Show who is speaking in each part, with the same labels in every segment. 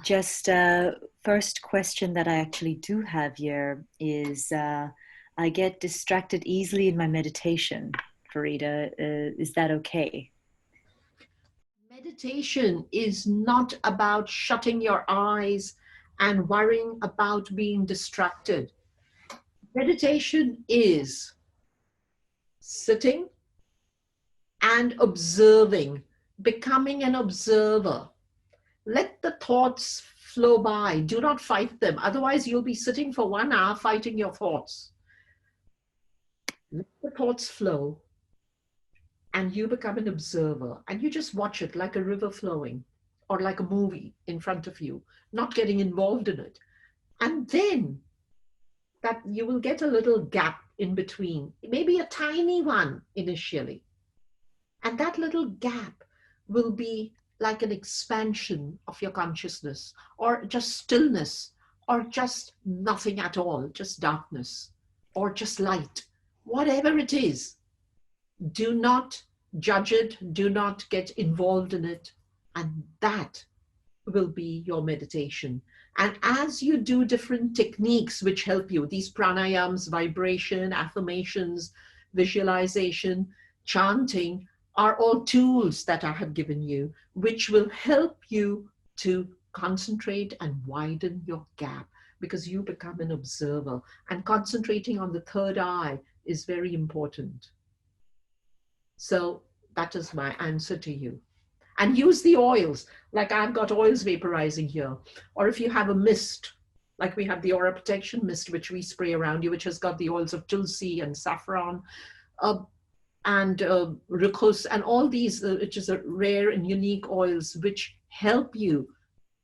Speaker 1: Just first question that I actually do have here is I get distracted easily in my meditation, Farida. Is that okay?
Speaker 2: Meditation is not about shutting your eyes and worrying about being distracted. Meditation is sitting and observing, becoming an observer. Let the thoughts flow by. Do not fight them. Otherwise, you'll be sitting for 1 hour fighting your thoughts. Let the thoughts flow and you become an observer and you just watch it like a river flowing or like a movie in front of you, not getting involved in it. And then that you will get a little gap in between, maybe a tiny one initially. And that little gap will be like an expansion of your consciousness, or just stillness, or just nothing at all, just darkness, or just light, whatever it is. Do not judge it, do not get involved in it, and that will be your meditation. And as you do different techniques which help you, these pranayams, vibration, affirmations, visualization, chanting, are all tools that I have given you, which will help you to concentrate and widen your gap, because you become an observer. And concentrating on the third eye is very important. So that is my answer to you. And use the oils, like I've got oils vaporizing here. Or if you have a mist, like we have the aura protection mist, which we spray around you, which has got the oils of tulsi and saffron, and rucus, and all these, which is a rare and unique oils, which help you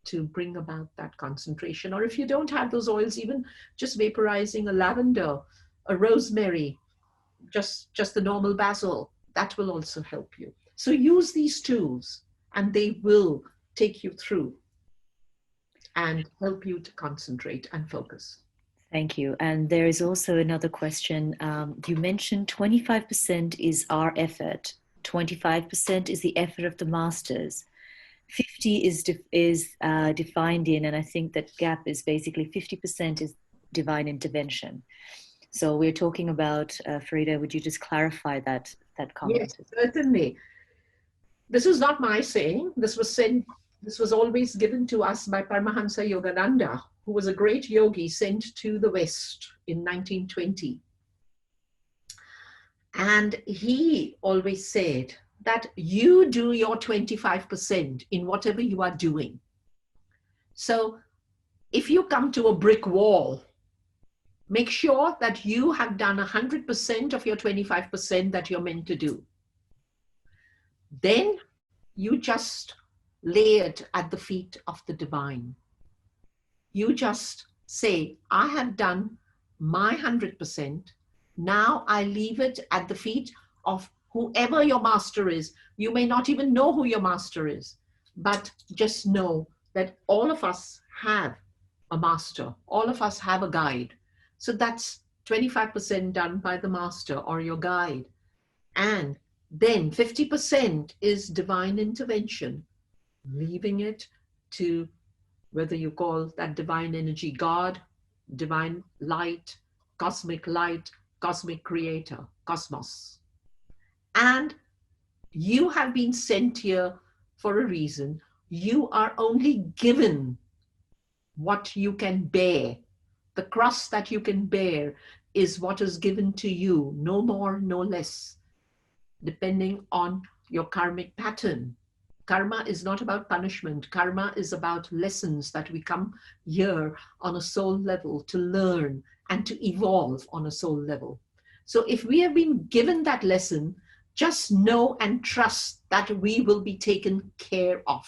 Speaker 2: to bring about that concentration. Or if you don't have those oils, even just vaporizing a lavender, a rosemary, just the normal basil, that will also help you. So use these tools and they will take you through and help you to concentrate and focus.
Speaker 1: Thank you. And there is also another question. You mentioned 25% is our effort, 25% is the effort of the masters. 50 is defined in, and I think that gap is basically 50% is divine intervention. So we're talking about, Farida, would you just clarify that comment?
Speaker 2: Yes, certainly. This is not my saying. This was always given to us by Paramahansa Yogananda, who was a great yogi sent to the West in 1920. And he always said that you do your 25% in whatever you are doing. So if you come to a brick wall, make sure that you have done 100% of your 25% that you're meant to do. Then you just lay it at the feet of the divine. You just say, I have done my 100%. Now I leave it at the feet of whoever your master is. You may not even know who your master is, but just know that all of us have a master. All of us have a guide. So that's 25% done by the master or your guide. And then 50% is divine intervention, leaving it to whether you call that divine energy God, divine light, cosmic creator, cosmos. And you have been sent here for a reason. You are only given what you can bear. The cross that you can bear is what is given to you, no more, no less, depending on your karmic pattern. Karma is not about punishment. Karma is about lessons that we come here on a soul level to learn and to evolve on a soul level. So if we have been given that lesson, just know and trust that we will be taken care of.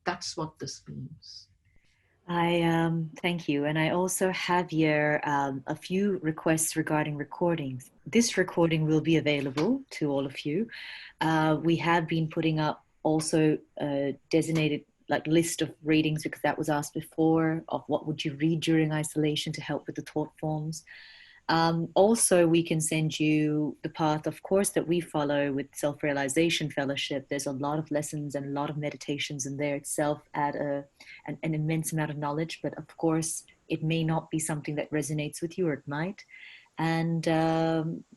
Speaker 2: That's what this means.
Speaker 1: I thank you. And I also have here a few requests regarding recordings. This recording will be available to all of you. We have been putting up also a designated like list of readings, because that was asked before, of what would you read during isolation to help with the thought forms. Also, we can send you the path, of course, that we follow with Self-Realization Fellowship. There's a lot of lessons and a lot of meditations in there itself, add an immense amount of knowledge. But of course, it may not be something that resonates with you, or it might. And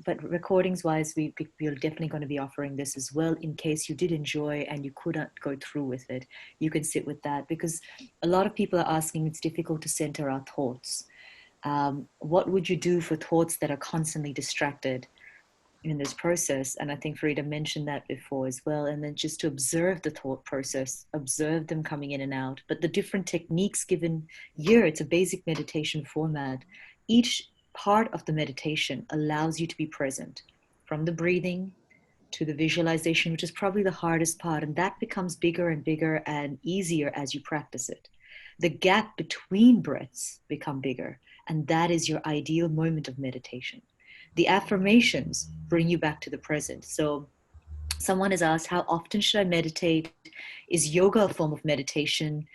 Speaker 1: but recordings wise, we're definitely going to be offering this as well, in case you did enjoy and you couldn't go through with it. You can sit with that, because a lot of people are asking, it's difficult to center our thoughts. What would you do for thoughts that are constantly distracted in this process? And I think Farida mentioned that before as well. And then just to observe the thought process, observe them coming in and out. But the different techniques given here, it's a basic meditation format. Each part of the meditation allows you to be present, from the breathing to the visualization, which is probably the hardest part. And that becomes bigger and bigger and easier as you practice it. The gap between breaths become bigger, and that is your ideal moment of meditation. The affirmations bring you back to the present. So someone has asked, how often should I meditate? Is yoga a form of meditation?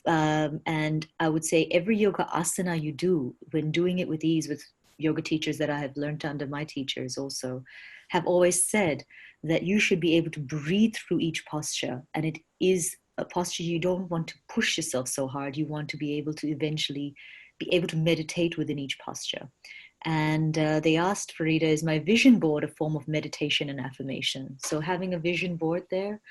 Speaker 1: And I would say every yoga asana you do, when doing it with ease, with yoga teachers that I have learned under my teachers also, have always said that you should be able to breathe through each posture. And it is a posture you don't want to push yourself so hard. You want to be able to eventually be able to meditate within each posture. And they asked Farida, is my vision board a form of meditation and affirmation? So having a vision board there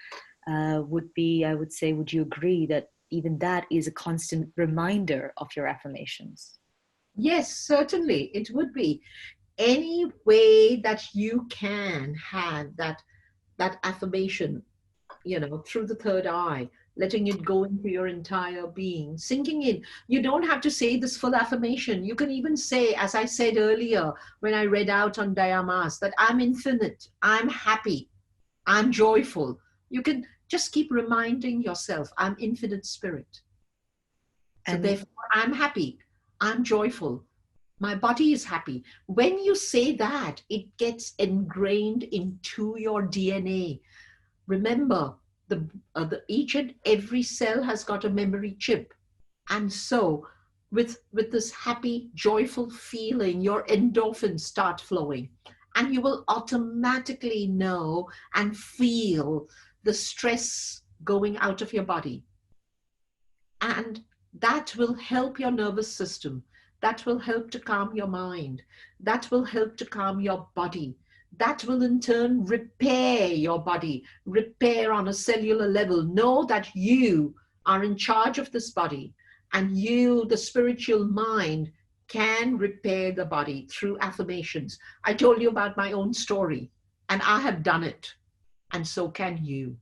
Speaker 1: would be, I would say, would you agree that even that is a constant reminder of your affirmations?
Speaker 2: Yes, certainly it would be. Any way that you can have that affirmation, through the third eye, letting it go into your entire being, sinking in. You don't have to say this full affirmation. You can even say, as I said earlier, when I read out on Dayamas, that I'm infinite, I'm happy, I'm joyful. You can just keep reminding yourself, I'm infinite spirit. So
Speaker 1: And
Speaker 2: therefore, I'm happy, I'm joyful, my body is happy. When you say that, it gets ingrained into your DNA. Remember, each and every cell has got a memory chip. And so with this happy, joyful feeling, your endorphins start flowing. And you will automatically know and feel the stress going out of your body. And that will help your nervous system. That will help to calm your mind. That will help to calm your body. That will in turn repair your body, repair on a cellular level. Know that you are in charge of this body, and you, the spiritual mind, can repair the body through affirmations. I told you about my own story, and I have done it, and so can you.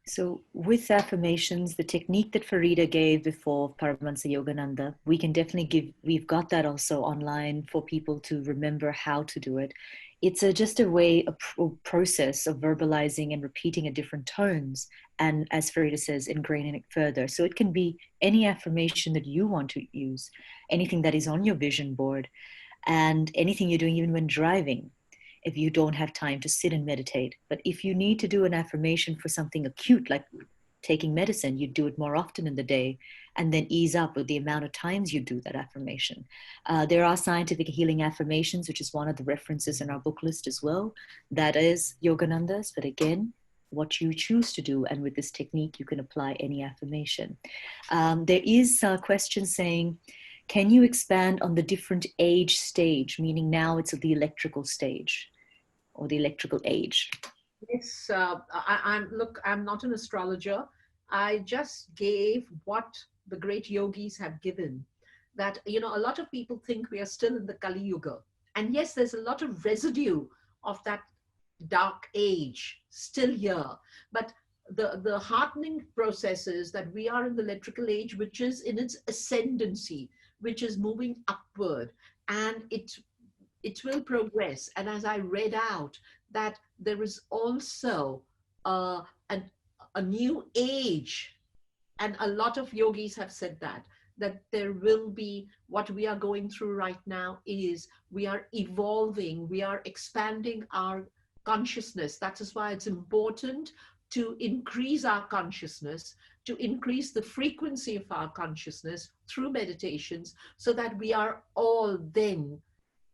Speaker 1: so with affirmations, the technique that Farida gave before, Paramahansa Yogananda, we can definitely give, we've got that also online for people to remember how to do it. It's just a way, a process of verbalizing and repeating at different tones. And as Farida says, ingraining it further. So it can be any affirmation that you want to use, anything that is on your vision board, and anything you're doing, even when driving, if you don't have time to sit and meditate. But if you need to do an affirmation for something acute, like taking medicine, you do it more often in the day, and then ease up with the amount of times you do that affirmation. There are Scientific Healing Affirmations, which is one of the references in our book list as well. That is Yogananda's, but again, what you choose to do, and with this technique, you can apply any affirmation. There is a question saying, can you expand on the different age stage, meaning now it's at the electrical stage or the electrical age?
Speaker 2: Yes, I'm not an astrologer. I just gave what the great yogis have given. That, a lot of people think we are still in the Kali Yuga. And yes, there's a lot of residue of that dark age still here. But the heartening process is that we are in the electrical age, which is in its ascendancy, which is moving upward. And it will progress. And as I read out, that there is also a, a new age, and a lot of yogis have said that there will be, what we are going through right now is we are evolving, we are expanding our consciousness. That is why it's important to increase our consciousness, to increase the frequency of our consciousness through meditations, so that we are all then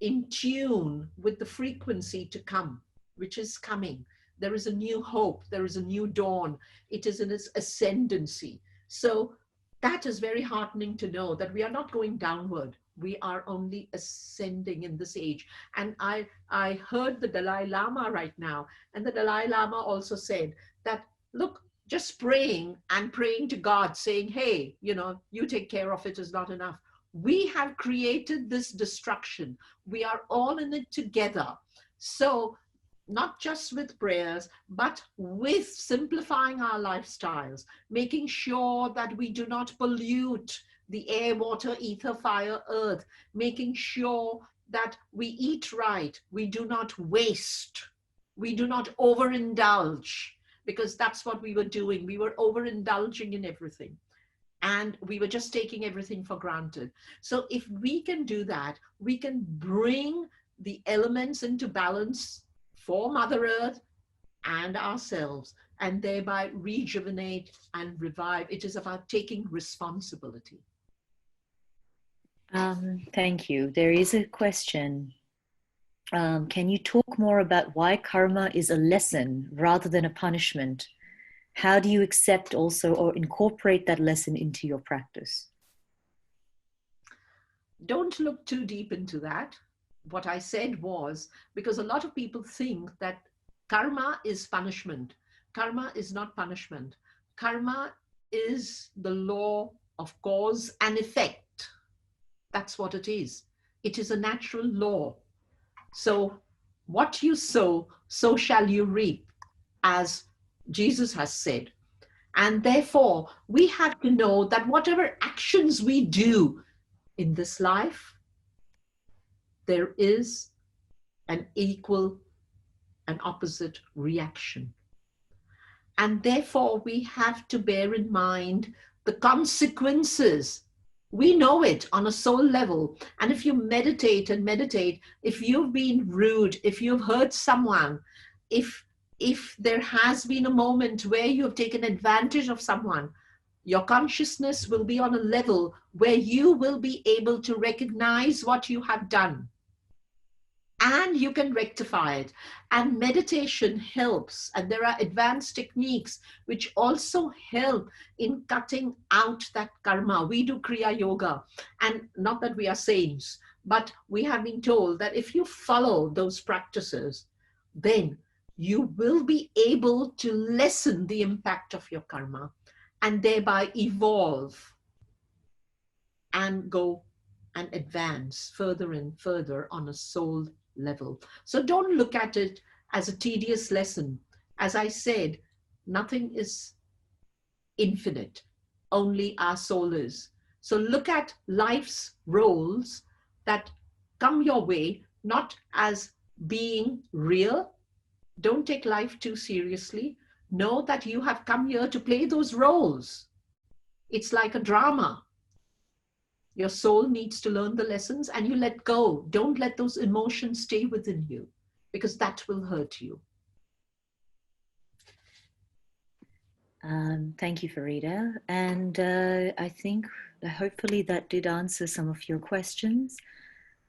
Speaker 2: in tune with the frequency to come, which is coming. There is a new hope. There is a new dawn. It is in its ascendancy. So that is very heartening to know that we are not going downward. We are only ascending in this age. And I heard the Dalai Lama right now, and the Dalai Lama also said that, look, just praying and praying to God, saying, hey, you take care of it is not enough. We have created this destruction. We are all in it together. So not just with prayers, but with simplifying our lifestyles, making sure that we do not pollute the air, water, ether, fire, earth, making sure that we eat right, we do not waste, we do not overindulge, because that's what we were doing. We were overindulging in everything, and we were just taking everything for granted. So if we can do that, we can bring the elements into balance for Mother Earth and ourselves, and thereby rejuvenate and revive. It is about taking responsibility.
Speaker 1: Thank you. There is a question. Can you talk more about why karma is a lesson rather than a punishment? How do you accept also or incorporate that lesson into your practice?
Speaker 2: Don't look too deep into that. What I said was, because a lot of people think that karma is punishment. Karma is not punishment. Karma is the law of cause and effect. That's what it is. It is a natural law. So what you sow, so shall you reap, as Jesus has said. And therefore, we have to know that whatever actions we do in this life, there is an equal and opposite reaction. And therefore, we have to bear in mind the consequences. We know it on a soul level. And if you meditate and meditate, if you've been rude, if you've hurt someone, if there has been a moment where you have taken advantage of someone, your consciousness will be on a level where you will be able to recognize what you have done. And you can rectify it. And meditation helps. And there are advanced techniques which also help in cutting out that karma. We do Kriya Yoga. And not that we are saints, but we have been told that if you follow those practices, then you will be able to lessen the impact of your karma and thereby evolve and go and advance further and further on a soul level. So don't look at it as a tedious lesson. As I said, nothing is infinite, only our soul is. So look at life's roles that come your way, not as being real. Don't take life too seriously. Know that you have come here to play those roles. It's like a drama. Your soul needs to learn the lessons, and you let go. Don't let those emotions stay within you, because that will hurt you.
Speaker 1: Thank you, Farida. And I think hopefully that did answer some of your questions.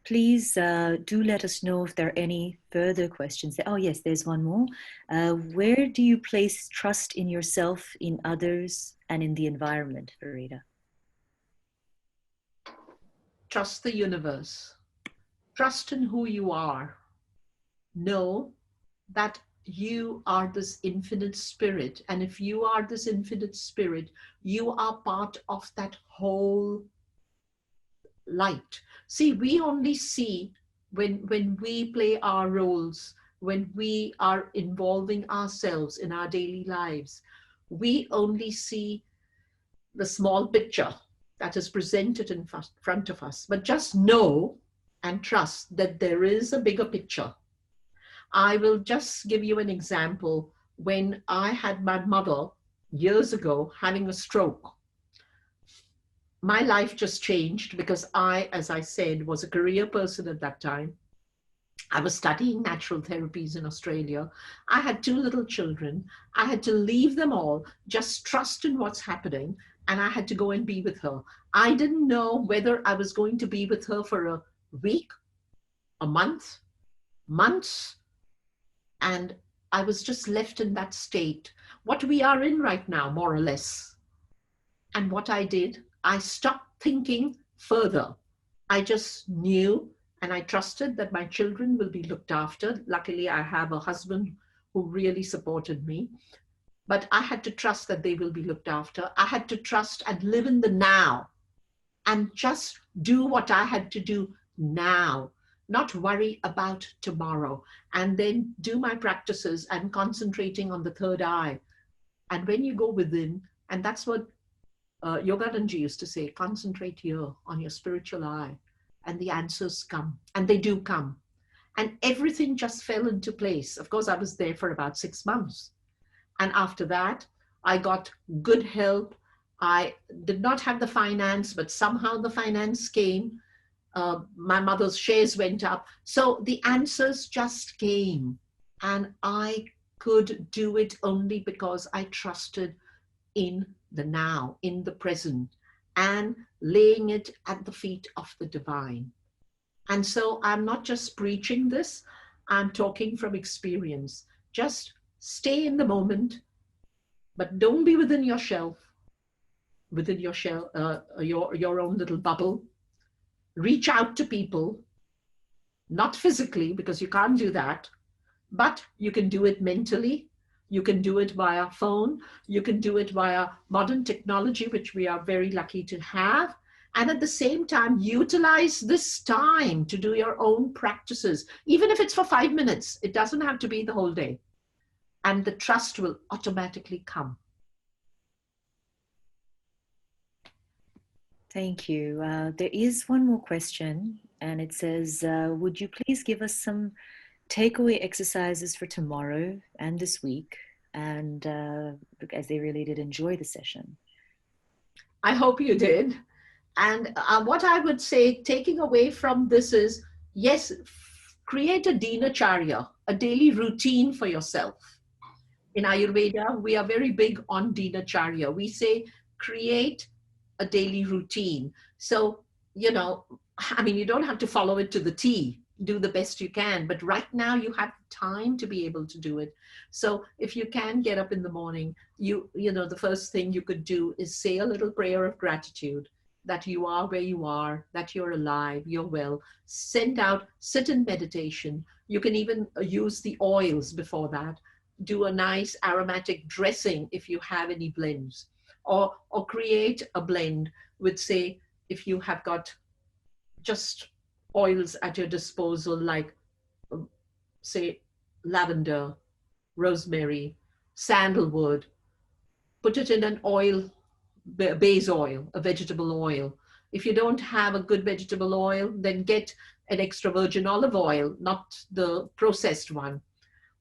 Speaker 1: Please do let us know if there are any further questions. Oh, yes, there's one more. Where do you place trust in yourself, in others, and in the environment, Farida?
Speaker 2: Trust the universe. Trust in who you are. Know that you are this infinite spirit. And if you are this infinite spirit, you are part of that whole light. See, we only see when we play our roles, when we are involving ourselves in our daily lives, we only see the small picture that is presented in front of us. But just know and trust that there is a bigger picture. I will just give you an example. When I had my mother years ago having a stroke, my life just changed, because I, as I said, was a career person at that time. I was studying natural therapies in Australia. I had 2 little children. I had to leave them all, just trust in what's happening, and I had to go and be with her. I didn't know whether I was going to be with her for a week a month, months, and I was just left in that state, what we are in right now, more or less. And what I did, I stopped thinking further. I just knew and I trusted that my children will be looked after. Luckily, I have a husband who really supported me. But I had to trust that they will be looked after. I had to trust and live in the now and just do what I had to do now, not worry about tomorrow. And then do my practices and concentrating on the third eye. And when you go within, and that's what Yogananda used to say, concentrate here on your spiritual eye, and the answers come, and they do come. And everything just fell into place. Of course, I was there for about 6 months. And after that, I got good help. I did not have the finance, but somehow the finance came. My mother's shares went up. So the answers just came. And I could do it only because I trusted in the now, in the present, and laying it at the feet of the divine. And so I'm not just preaching this, I'm talking from experience. Just stay in the moment, but don't be within your shelf, within your shell, your own little bubble. Reach out to people, not physically, because you can't do that, but you can do it mentally. You can do it via phone. You can do it via modern technology, which we are very lucky to have. And at the same time, utilize this time to do your own practices, even if it's for 5 minutes. It doesn't have to be the whole day. And the trust will automatically come.
Speaker 1: Thank you. There is one more question, and it says, would you please give us some takeaway exercises for tomorrow and this week? And as they really did enjoy the session.
Speaker 2: I hope you did. And what I would say, taking away from this is, yes, create a dinacharya, a daily routine for yourself. In Ayurveda, we are very big on dinacharya. We say, create a daily routine. So, you don't have to follow it to the T. Do the best you can. But right now you have time to be able to do it. So if you can get up in the morning, the first thing you could do is say a little prayer of gratitude that you are where you are, that you're alive, you're well. Sit in meditation. You can even use the oils before that. Do a nice aromatic dressing if you have any blends, or create a blend with, say, if you have got just oils at your disposal, like say lavender, rosemary, sandalwood, put it in an oil, base oil, a vegetable oil. If you don't have a good vegetable oil, then get an extra virgin olive oil, not the processed one.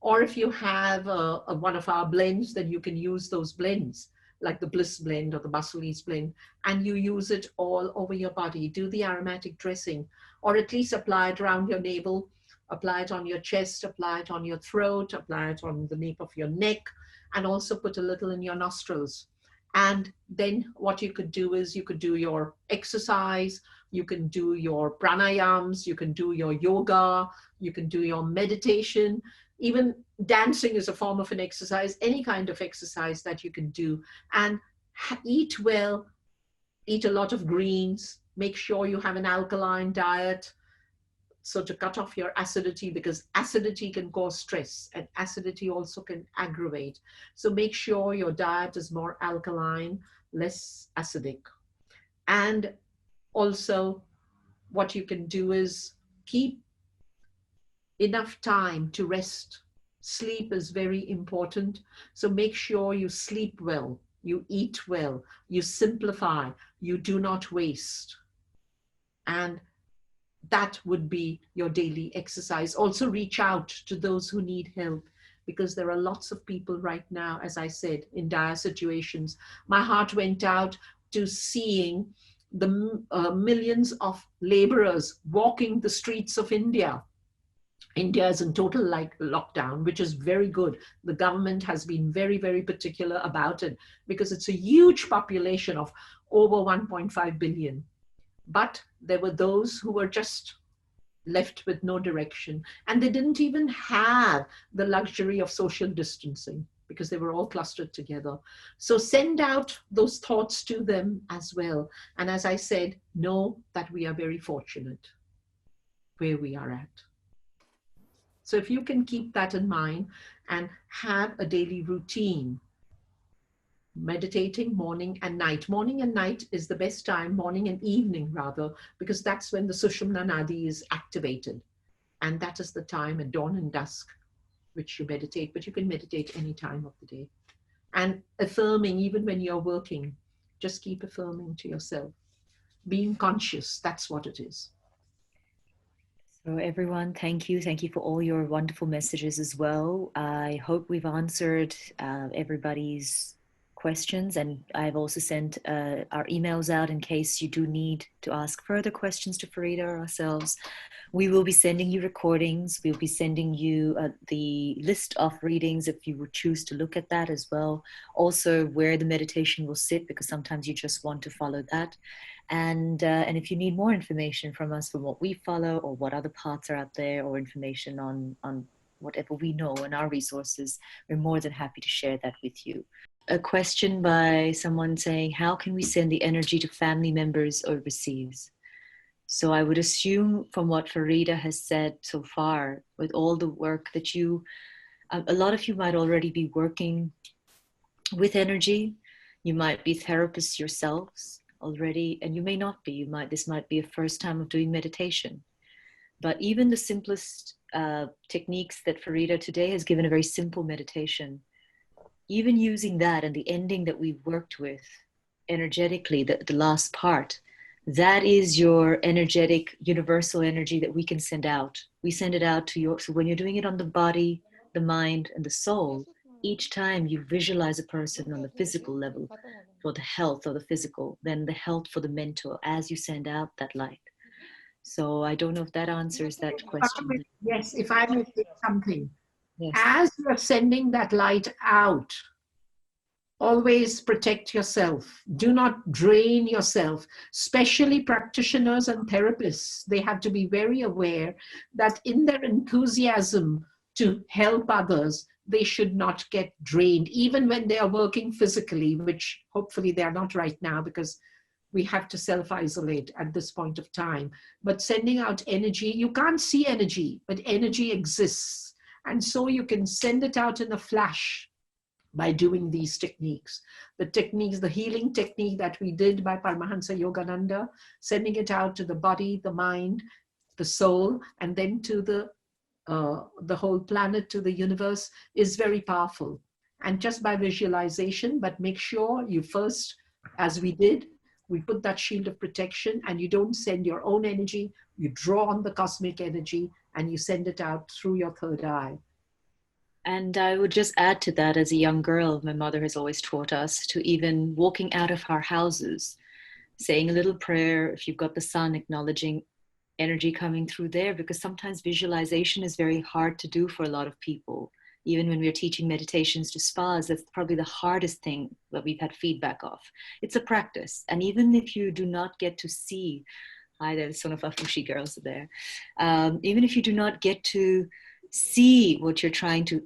Speaker 2: Or if you have one of our blends, then you can use those blends, like the Bliss blend or the Muscle Ease blend, and you use it all over your body. Do the aromatic dressing, or at least apply it around your navel, apply it on your chest, apply it on your throat, apply it on the nape of your neck, and also put a little in your nostrils. And then what you could do is you could do your exercise, you can do your pranayams, you can do your yoga, you can do your meditation. Even dancing is a form of an exercise, any kind of exercise that you can do. And eat well, eat a lot of greens, make sure you have an alkaline diet, so to cut off your acidity, because acidity can cause stress and acidity also can aggravate. So make sure your diet is more alkaline, less acidic. And also what you can do is keep enough time to rest. Sleep is very important. So make sure you sleep well, you eat well, you simplify, you do not waste. And that would be your daily exercise. Also reach out to those who need help, because there are lots of people right now, as I said, in dire situations. My heart went out to seeing the millions of laborers walking the streets of India. India is in total lockdown, which is very good. The government has been very, very particular about it, because it's a huge population of over 1.5 billion. But there were those who were just left with no direction. And they didn't even have the luxury of social distancing because they were all clustered together. So send out those thoughts to them as well. And as I said, know that we are very fortunate where we are at. So if you can keep that in mind and have a daily routine, meditating morning and night. Morning and night is the best time, morning and evening rather, because that's when the Sushumna Nadi is activated. And that is the time at dawn and dusk which you meditate, but you can meditate any time of the day. And affirming, even when you're working, just keep affirming to yourself. Being conscious, that's what it is.
Speaker 1: So everyone, thank you. Thank you for all your wonderful messages as well. I hope we've answered everybody's questions, and I've also sent our emails out in case you do need to ask further questions to Farida or ourselves. We will be sending you recordings. We'll be sending you the list of readings if you would choose to look at that as well. Also where the meditation will sit, because sometimes you just want to follow that. And if you need more information from us from what we follow or what other paths are out there, or information on whatever we know and our resources, we're more than happy to share that with you. A question by someone saying, how can we send the energy to family members overseas? So I would assume from what Farida has said so far, with all the work that a lot of you might already be working with energy. You might be therapists yourselves already, and you may not be. This might be a first time of doing meditation. But even the simplest techniques that Farida today has given, a very simple meditation, even using that and the ending that we've worked with energetically, the last part, that is your energetic universal energy that we can send out. We send it out to so when you're doing it on the body, the mind, and the soul, each time you visualize a person on the physical level for the health of the physical, then the health for the mental, as you send out that light. So I don't know if that answers that question.
Speaker 2: Yes, if I may say something.
Speaker 1: Yes.
Speaker 2: As you're sending that light out, always protect yourself. Do not drain yourself. Especially practitioners and therapists, they have to be very aware that in their enthusiasm to help others, they should not get drained, even when they are working physically, which hopefully they are not right now because we have to self-isolate at this point of time. But sending out energy, you can't see energy, but energy exists. And so you can send it out in a flash by doing these techniques. The techniques, the healing technique that we did by Paramahansa Yogananda, sending it out to the body, the mind, the soul, and then to the whole planet, to the universe, is very powerful. And just by visualization, but make sure you first, as we did, we put that shield of protection, and you don't send your own energy, you draw on the cosmic energy and you send it out through your third eye.
Speaker 1: And I would just add to that, as a young girl, my mother has always taught us to, even walking out of our houses, saying a little prayer, if you've got the sun, acknowledging energy coming through there, because sometimes visualization is very hard to do for a lot of people. Even when we're teaching meditations to spas, that's probably the hardest thing that we've had feedback of. It's a practice. And even if you do not get to see, hi, there's some of our Fushi girls there. Even if you do not get to see what you're trying to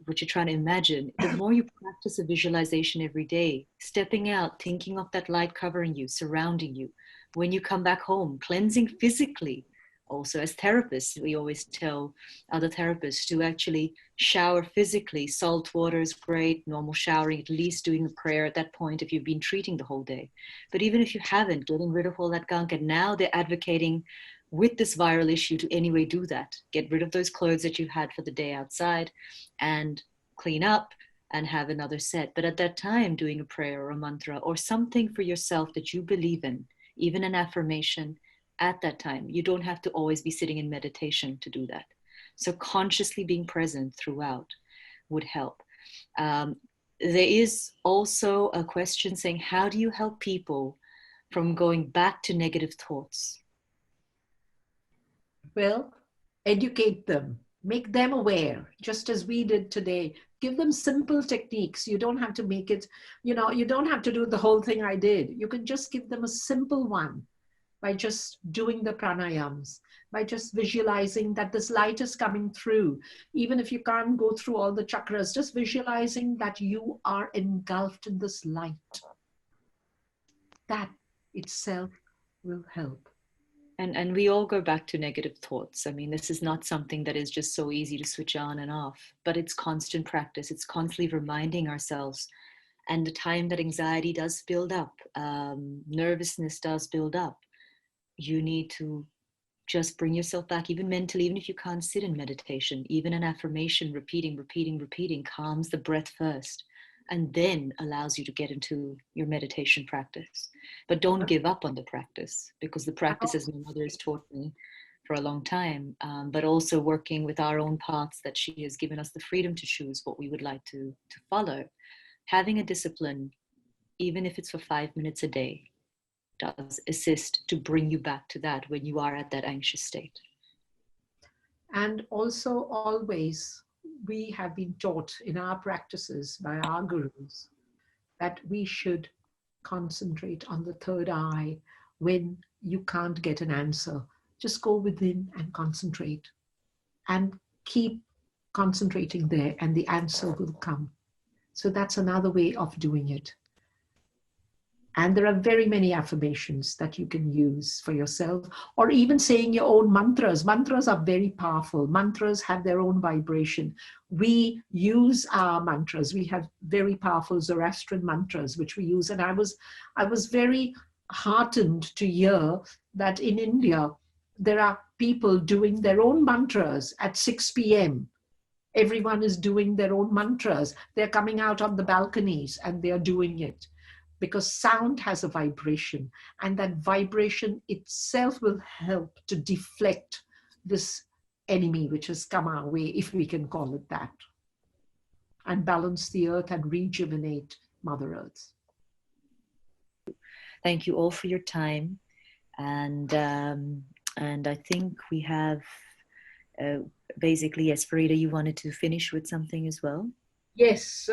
Speaker 1: imagine, the more you practice a visualization every day, stepping out, thinking of that light covering you, surrounding you, when you come back home, cleansing physically. Also, as therapists, we always tell other therapists to actually shower physically. Salt water is great, normal showering, at least doing a prayer at that point if you've been treating the whole day. But even if you haven't, getting rid of all that gunk, and now they're advocating with this viral issue to anyway do that. Get rid of those clothes that you've had for the day outside and clean up and have another set. But at that time, doing a prayer or a mantra or something for yourself that you believe in, even an affirmation, at that time, you don't have to always be sitting in meditation to do that. So consciously being present throughout would help. There is also a question saying, how do you help people from going back to negative thoughts?
Speaker 2: Well, educate them, make them aware, just as we did today. Give them simple techniques. You don't have to make it, you don't have to do the whole thing I did. You can just give them a simple one. by just doing the pranayams, by just visualizing that this light is coming through. Even if you can't go through all the chakras, just visualizing that you are engulfed in this light. That itself will help.
Speaker 1: And we all go back to negative thoughts. I mean, this is not something that is just so easy to switch on and off, but it's constant practice. It's constantly reminding ourselves. And the time that anxiety does build up, nervousness does build up, you need to just bring yourself back, even mentally, even if you can't sit in meditation, even an affirmation, repeating, calms the breath first, and then allows you to get into your meditation practice. But don't give up on the practice, because the practice, as my mother has taught me for a long time, but also working with our own paths that she has given us the freedom to choose what we would like to follow. Having a discipline, even if it's for 5 minutes a day, does assist to bring you back to that when you are at that anxious state.
Speaker 2: And also, always, we have been taught in our practices by our gurus that we should concentrate on the third eye when you can't get an answer. Just go within and concentrate, and keep concentrating there, and the answer will come. So that's another way of doing it. And there are very many affirmations that you can use for yourself, or even saying your own mantras. Mantras are very powerful. Mantras have their own vibration. We use our mantras. We have very powerful Zoroastrian mantras, which we use. And I was very heartened to hear that in India, there are people doing their own mantras at 6 p.m. Everyone is doing their own mantras. They're coming out on the balconies and they're doing it, because sound has a vibration, and that vibration itself will help to deflect this enemy which has come our way, if we can call it that, and balance the earth and rejuvenate Mother Earth.
Speaker 1: Thank you all for your time. And I think we have basically, yes, Farida, you wanted to finish with something as well?
Speaker 2: Yes.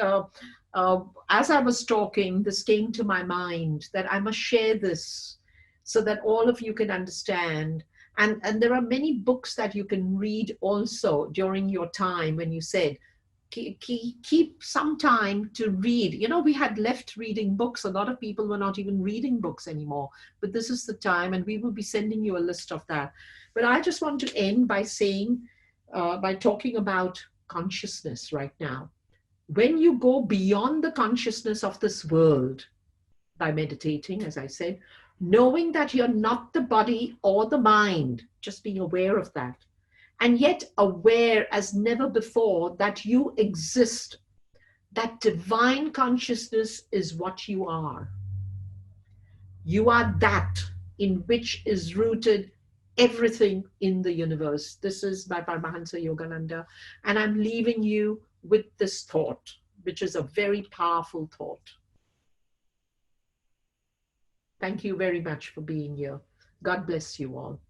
Speaker 2: As I was talking, this came to my mind that I must share this so that all of you can understand. And there are many books that you can read also during your time when you said, keep some time to read. You know, we had left reading books. A lot of people were not even reading books anymore. But this is the time, and we will be sending you a list of that. But I just want to end by saying, by talking about consciousness right now. When you go beyond the consciousness of this world by meditating, as I said, knowing that you're not the body or the mind, just being aware of that, and yet aware as never before that you exist, that divine consciousness is what you are. You are that in which is rooted everything in the universe. This is by Paramahansa Yogananda, and I'm leaving you with this thought, which is a very powerful thought. Thank you very much for being here. God bless you all.